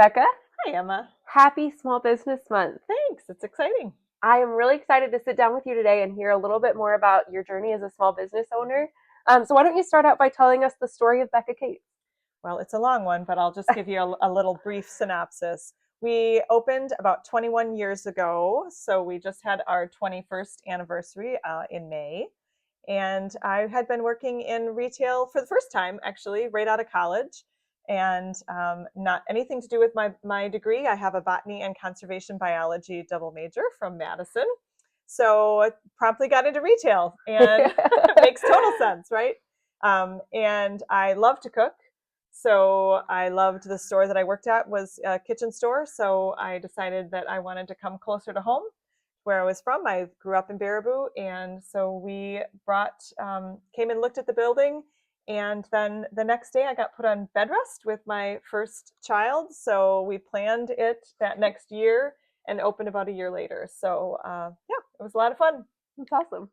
Becca. Hi, Emma. Happy Small Business Month. Thanks. It's exciting. I am really excited to sit down with you today and hear a little bit more about your journey as a small business owner. So why don't you start out by telling us the story of Becca Kate? Well, it's a long one, but I'll just give you a little brief synopsis. We opened about 21 years ago, so we just had our 21st anniversary in May. And I had been working in retail for the first time, actually, right out of college, and not anything to do with my degree. I have a botany and conservation biology double major from Madison. So I promptly got into retail, and it makes total sense, right? And I love to cook. So I loved the store that I worked at was a kitchen store. So I decided that I wanted to come closer to home where I was from. I grew up in Baraboo. And so we came and looked at the building. And then the next day I got put on bed rest with my first child. So we planned it that next year and opened about a year later. So yeah, it was a lot of fun. That's awesome.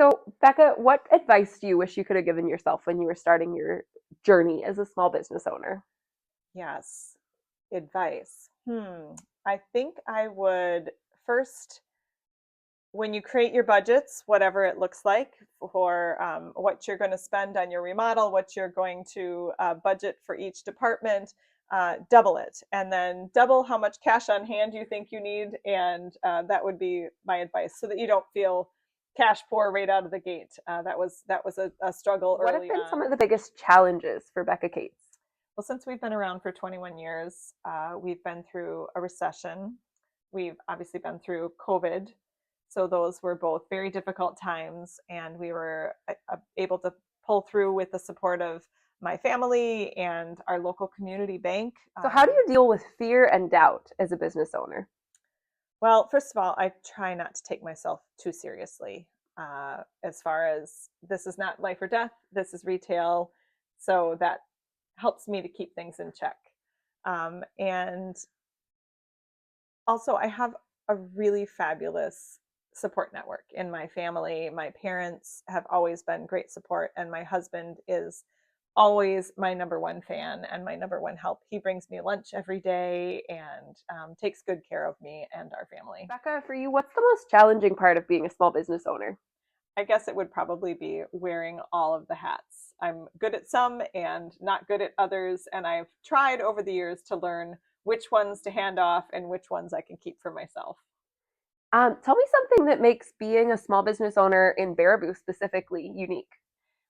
So, Becca, what advice do you wish you could have given yourself when you were starting your journey as a small business owner? Yes, advice. I think I would first, when you create your budgets, whatever it looks like for what you're going to spend on your remodel, what you're going to budget for each department, double it, and then double how much cash on hand you think you need, and that would be my advice, so that you don't feel cash poor right out of the gate. That was a struggle What have early been some on. of the biggest challenges for Becca Kate? Well, since we've been around for 21 years, we've been through a recession. We've obviously been through COVID. So those were both very difficult times, and we were able to pull through with the support of my family and our local community bank. So, how do you deal with fear and doubt as a business owner? Well, first of all, I try not to take myself too seriously. As far as this is not life or death, this is retail. So that helps me to keep things in check. And also, I have a really fabulous support network in my family. My parents have always been great support, and my husband is always my number one fan and my number one help. He brings me lunch every day and takes good care of me and our family. Becca, for you, what's the most challenging part of being a small business owner? I guess it would probably be wearing all of the hats. I'm good at some and not good at others, and I've tried over the years to learn which ones to hand off and which ones I can keep for myself. Tell me something that makes being a small business owner in Baraboo specifically unique.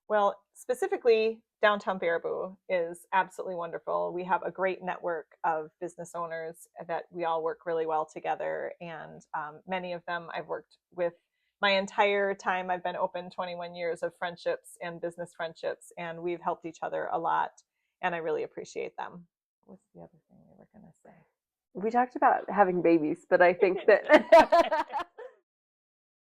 Well, specifically, downtown Baraboo is absolutely wonderful. We have a great network of business owners that we all work really well together, and many of them I've worked with my entire time. I've been open 21 years of friendships and business friendships, and we've helped each other a lot, and I really appreciate them. What's the other thing we were going to say? We talked about having babies, but I think that